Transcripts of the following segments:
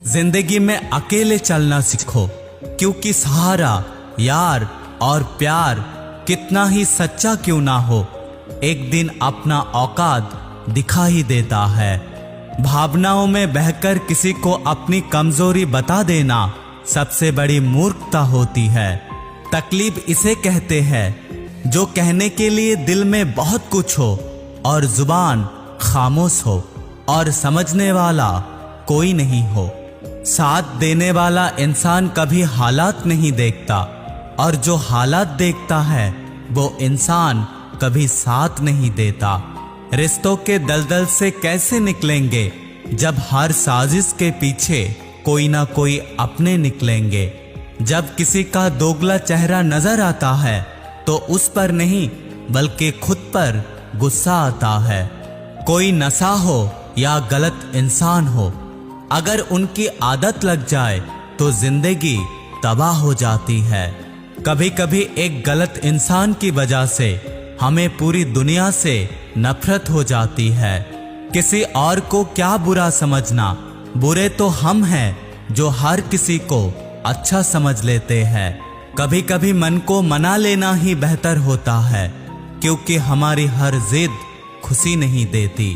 जिंदगी में अकेले चलना सीखो, क्योंकि सहारा, यार और प्यार कितना ही सच्चा क्यों ना हो, एक दिन अपना औकात दिखा ही देता है। भावनाओं में बहकर किसी को अपनी कमजोरी बता देना सबसे बड़ी मूर्खता होती है। तकलीफ इसे कहते हैं जो कहने के लिए दिल में बहुत कुछ हो और जुबान खामोश हो और समझने वाला कोई नहीं हो। साथ देने वाला इंसान कभी हालात नहीं देखता और जो हालात देखता है वो इंसान कभी साथ नहीं देता। रिश्तों के दलदल से कैसे निकलेंगे जब हर साजिश के पीछे कोई ना कोई अपने निकलेंगे। जब किसी का दोगला चेहरा नजर आता है तो उस पर नहीं बल्कि खुद पर गुस्सा आता है। कोई नशा हो या गलत इंसान हो, अगर उनकी आदत लग जाए तो जिंदगी तबाह हो जाती है। कभी कभी एक गलत इंसान की वजह से हमें पूरी दुनिया से नफरत हो जाती है। किसी और को क्या बुरा समझना, बुरे तो हम हैं जो हर किसी को अच्छा समझ लेते हैं। कभी कभी मन को मना लेना ही बेहतर होता है, क्योंकि हमारी हर जिद खुशी नहीं देती।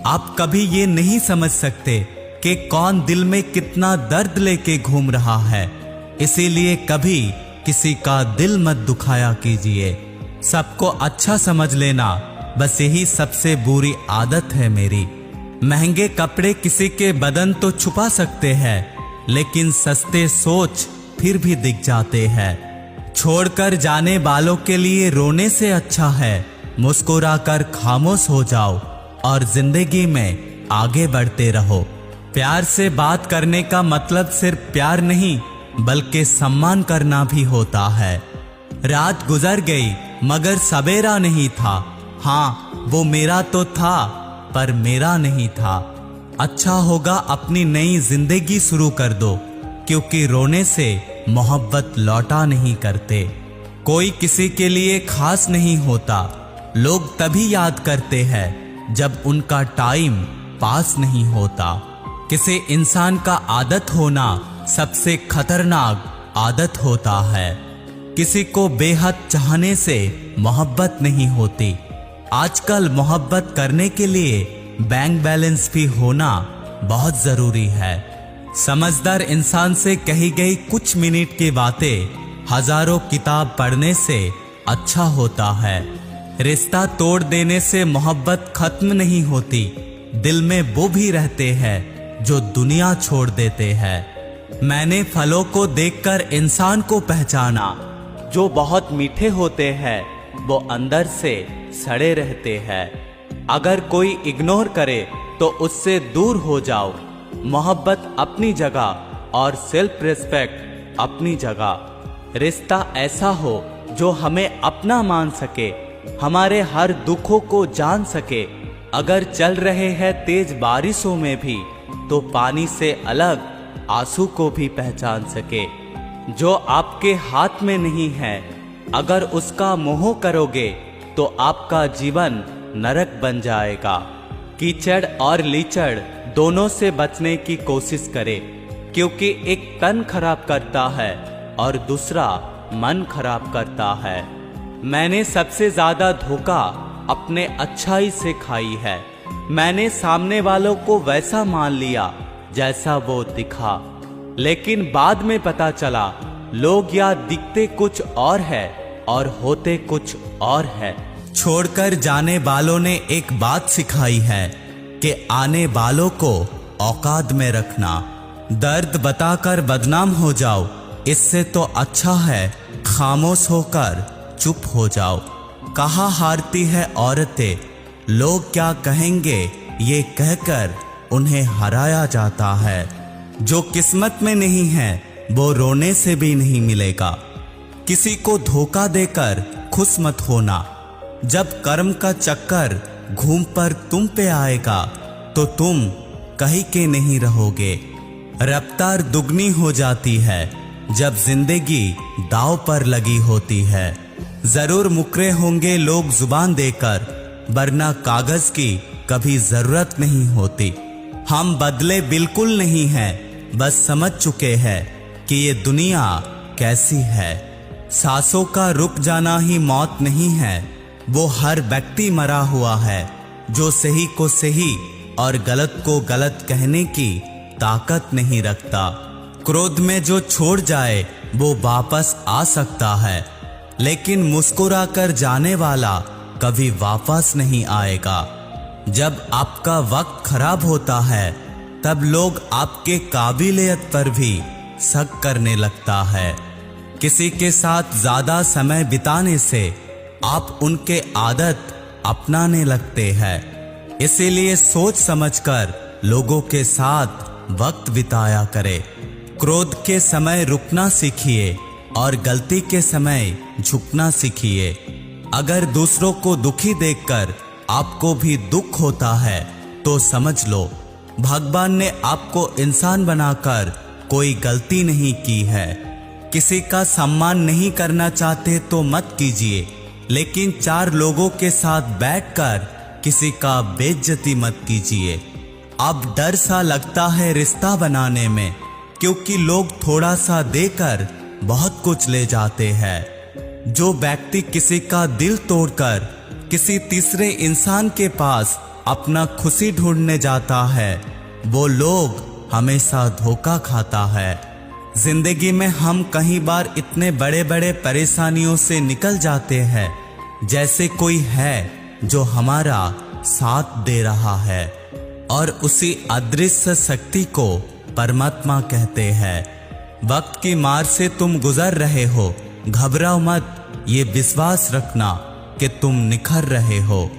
आप कभी ये नहीं समझ सकते कि कौन दिल में कितना दर्द लेके घूम रहा है, इसीलिए कभी किसी का दिल मत दुखाया कीजिए। सबको अच्छा समझ लेना बस यही सबसे बुरी आदत है मेरी। महंगे कपड़े किसी के बदन तो छुपा सकते हैं, लेकिन सस्ते सोच फिर भी दिख जाते हैं। छोड़कर जाने वालों के लिए रोने से अच्छा है मुस्कुराकर खामोश हो जाओ और जिंदगी में आगे बढ़ते रहो। प्यार से बात करने का मतलब सिर्फ प्यार नहीं बल्कि सम्मान करना भी होता है। रात गुजर गई मगर सवेरा नहीं था। हाँ, वो मेरा तो था पर मेरा नहीं था। अच्छा होगा अपनी नई जिंदगी शुरू कर दो, क्योंकि रोने से मोहब्बत लौटा नहीं करते। कोई किसी के लिए खास नहीं होता, लोग तभी याद करते हैं जब उनका टाइम पास नहीं होता। किसी इंसान का आदत होना सबसे खतरनाक आदत होता है। किसी को बेहद चाहने से मोहब्बत नहीं होती। आजकल मोहब्बत करने के लिए बैंक बैलेंस भी होना बहुत जरूरी है। समझदार इंसान से कही गई कुछ मिनट की बातें हजारों किताब पढ़ने से अच्छा होता है। रिश्ता तोड़ देने से मोहब्बत खत्म नहीं होती, दिल में वो भी रहते हैं जो दुनिया छोड़ देते हैं। मैंने फलों को देखकर इंसान को पहचाना, जो बहुत मीठे होते हैं वो अंदर से सड़े रहते हैं। अगर कोई इग्नोर करे तो उससे दूर हो जाओ। मोहब्बत अपनी जगह और सेल्फ रिस्पेक्ट अपनी जगह। रिश्ता ऐसा हो जो हमें अपना मान सके, हमारे हर दुखों को जान सके। अगर चल रहे हैं तेज बारिशों में भी तो पानी से अलग आंसू को भी पहचान सके। जो आपके हाथ में नहीं है, अगर उसका मोह करोगे तो आपका जीवन नरक बन जाएगा। कीचड़ और लीचड़ दोनों से बचने की कोशिश करें, क्योंकि एक तन खराब करता है और दूसरा मन खराब करता है। मैंने सबसे ज्यादा धोखा अपने अच्छाई से खाई है। मैंने सामने वालों को वैसा मान लिया जैसा वो दिखा, लेकिन बाद में पता चला लोग या दिखते कुछ और है और होते कुछ और है। छोड़कर जाने वालों ने एक बात सिखाई है कि आने वालों को औकात में रखना। दर्द बताकर बदनाम हो जाओ, इससे तो अच्छा है खामोश होकर चुप हो जाओ। कहाँ हारती है औरतें, लोग क्या कहेंगे ये कहकर उन्हें हराया जाता है। जो किस्मत में नहीं है वो रोने से भी नहीं मिलेगा। किसी को धोखा देकर खुश मत होना। जब कर्म का चक्कर घूम पर तुम पे आएगा तो तुम कहीं के नहीं रहोगे। रफ्तार दुगनी हो जाती है जब जिंदगी दांव पर लगी होती है। जरूर मुकरे होंगे लोग जुबान देकर, वरना कागज की कभी जरूरत नहीं होती। हम बदले बिल्कुल नहीं हैं, बस समझ चुके हैं कि ये दुनिया कैसी है। सांसों का रुक जाना ही मौत नहीं है, वो हर व्यक्ति मरा हुआ है जो सही को सही और गलत को गलत कहने की ताकत नहीं रखता। क्रोध में जो छोड़ जाए वो वापस आ सकता है, लेकिन मुस्कुराकर जाने वाला कभी वापस नहीं आएगा। जब आपका वक्त खराब होता है तब लोग आपके काबिलियत पर भी शक करने लगता है। किसी के साथ ज्यादा समय बिताने से आप उनके आदत अपनाने लगते हैं। इसीलिए सोच समझकर लोगों के साथ वक्त बिताया करें। क्रोध के समय रुकना सीखिए और गलती के समय झुकना सीखिए। अगर दूसरों को दुखी देखकर आपको भी दुख होता है तो समझ लो भगवान ने आपको इंसान बनाकर कोई गलती नहीं की है। किसी का सम्मान नहीं करना चाहते तो मत कीजिए, लेकिन 4 लोगों के साथ बैठकर किसी का बेइज्जती मत कीजिए। अब डर सा लगता है रिश्ता बनाने में, क्योंकि लोग थोड़ा सा देकर बहुत कुछ ले जाते हैं। जो व्यक्ति किसी का दिल तोड़कर किसी तीसरे इंसान के पास अपना खुशी ढूंढने जाता है, वो लोग हमेशा धोखा खाता है। जिंदगी में हम कई बार इतने बड़े बड़े परेशानियों से निकल जाते हैं जैसे कोई है जो हमारा साथ दे रहा है, और उसी अदृश्य शक्ति को परमात्मा कहते हैं। वक्त की मार से तुम गुजर रहे हो, घबराओ मत, ये विश्वास रखना कि तुम निखर रहे हो।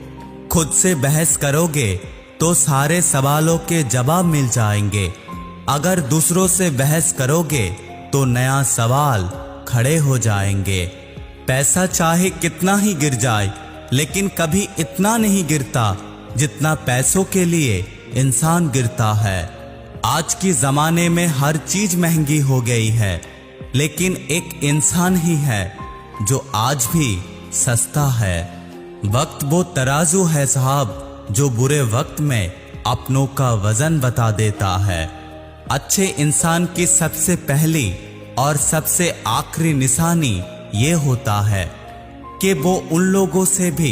खुद से बहस करोगे तो सारे सवालों के जवाब मिल जाएंगे। अगर दूसरों से बहस करोगे तो नया सवाल खड़े हो जाएंगे। पैसा चाहे कितना ही गिर जाए, लेकिन कभी इतना नहीं गिरता जितना पैसों के लिए इंसान गिरता है। आज की जमाने में हर चीज महंगी हो गई है, लेकिन एक इंसान ही है जो आज भी सस्ता है। वक्त वो तराजू है साहब जो बुरे वक्त में अपनों का वजन बता देता है। अच्छे इंसान की सबसे पहली और सबसे आखिरी निशानी ये होता है कि वो उन लोगों से भी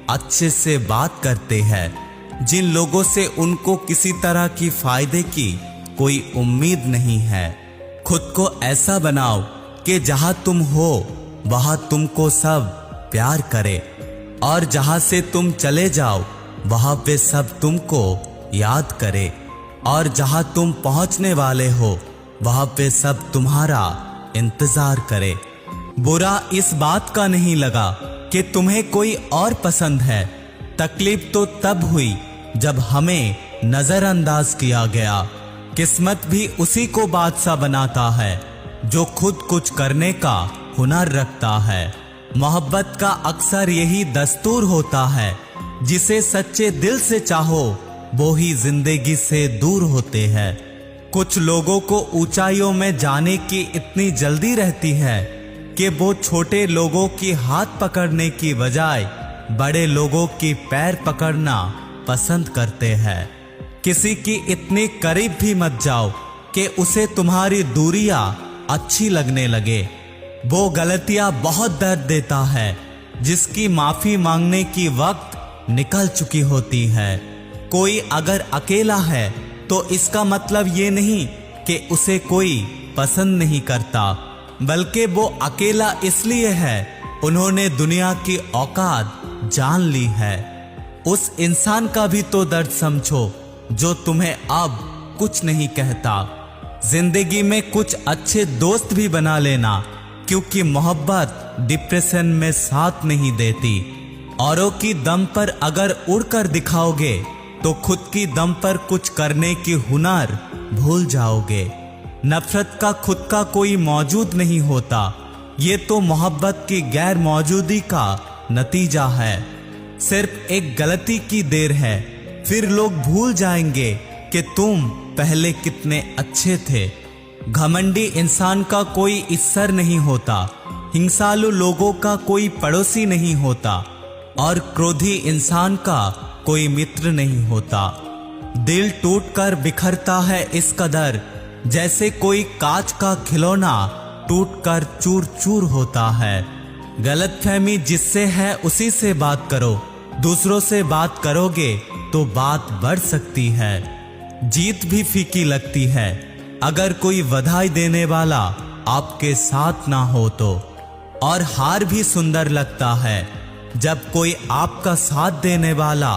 अच्छे से बात करते हैं जिन लोगों से उनको किसी तरह की फायदे की कोई उम्मीद नहीं है। खुद को ऐसा बनाओ कि जहां तुम हो वहां तुमको सब प्यार करे, और जहां से तुम चले जाओ वहां पे सब तुमको याद करे, और जहां तुम पहुंचने वाले हो वहां पे सब तुम्हारा इंतजार करे। बुरा इस बात का नहीं लगा कि तुम्हें कोई और पसंद है, तकलीफ तो तब हुई जब हमें नजरअंदाज किया गया। किस्मत भी उसी को बादशाह बनाता है जो खुद कुछ करने का हुनर रखता है। मोहब्बत का अक्सर यही दस्तूर होता है, जिसे सच्चे दिल से चाहो वो ही जिंदगी से दूर होते हैं। कुछ लोगों को ऊंचाइयों में जाने की इतनी जल्दी रहती है कि वो छोटे लोगों की हाथ पकड़ने की बजाय बड़े लोगों की पैर पकड़ना पसंद करते हैं। किसी की इतनी करीब भी मत जाओ कि उसे तुम्हारी दूरियां अच्छी लगने लगे। वो गलतियां बहुत दर्द देता है जिसकी माफी मांगने की वक्त निकल चुकी होती है। कोई अगर अकेला है तो इसका मतलब ये नहीं कि उसे कोई पसंद नहीं करता, बल्कि वो अकेला इसलिए है उन्होंने दुनिया की औकात जान ली है। उस इंसान का भी तो दर्द समझो जो तुम्हें अब कुछ नहीं कहता। जिंदगी में कुछ अच्छे दोस्त भी बना लेना, क्योंकि मोहब्बत डिप्रेशन में साथ नहीं देती। औरों की दम पर अगर उड़कर दिखाओगे तो खुद की दम पर कुछ करने की हुनर भूल जाओगे। नफरत का खुद का कोई मौजूद नहीं होता, ये तो मोहब्बत की गैर मौजूदी का नतीजा है। सिर्फ एक गलती की देर है, फिर लोग भूल जाएंगे कि तुम पहले कितने अच्छे थे। घमंडी इंसान का कोई ईश्वर नहीं होता, हिंसालु लोगों का कोई पड़ोसी नहीं होता, और क्रोधी इंसान का कोई मित्र नहीं होता। दिल टूटकर बिखरता है इस कदर जैसे कोई कांच का खिलौना टूटकर चूर चूर होता है। गलतफहमी जिससे है उसी से बात करो, दूसरों से बात करोगे तो बात बढ़ सकती है। जीत भी फीकी लगती है अगर कोई बधाई देने वाला आपके साथ ना हो तो, और हार भी सुंदर लगता है जब कोई आपका साथ देने वाला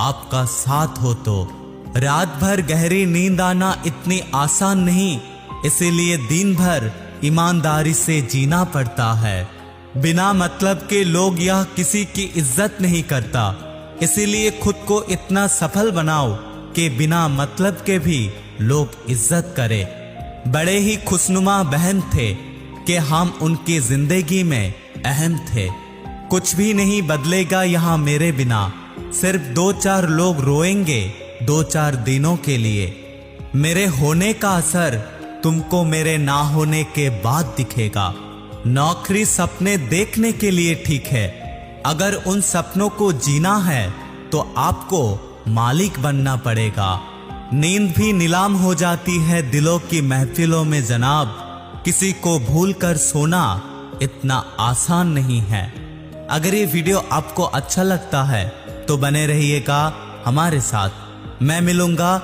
आपका साथ हो तो। रात भर गहरी नींद आना इतनी आसान नहीं, इसीलिए दिन भर ईमानदारी से जीना पड़ता है। बिना मतलब के लोग यह किसी की इज्जत नहीं करता, इसीलिए खुद को इतना सफल बनाओ कि बिना मतलब के भी लोग इज्जत करें। बड़े ही खुशनुमा बहन थे कि हम उनकी जिंदगी में अहम थे। कुछ भी नहीं बदलेगा यहाँ मेरे बिना, सिर्फ 2-4 लोग रोएंगे 2-4 दिनों के लिए। मेरे होने का असर तुमको मेरे ना होने के बाद दिखेगा। नौकरी सपने देखने के लिए ठीक है, अगर उन सपनों को जीना है तो आपको मालिक बनना पड़ेगा। नींद भी नीलाम हो जाती है दिलों की महफिलों में जनाब, किसी को भूल कर सोना इतना आसान नहीं है। अगर ये वीडियो आपको अच्छा लगता है तो बने रहिएगा हमारे साथ। मैं मिलूंगा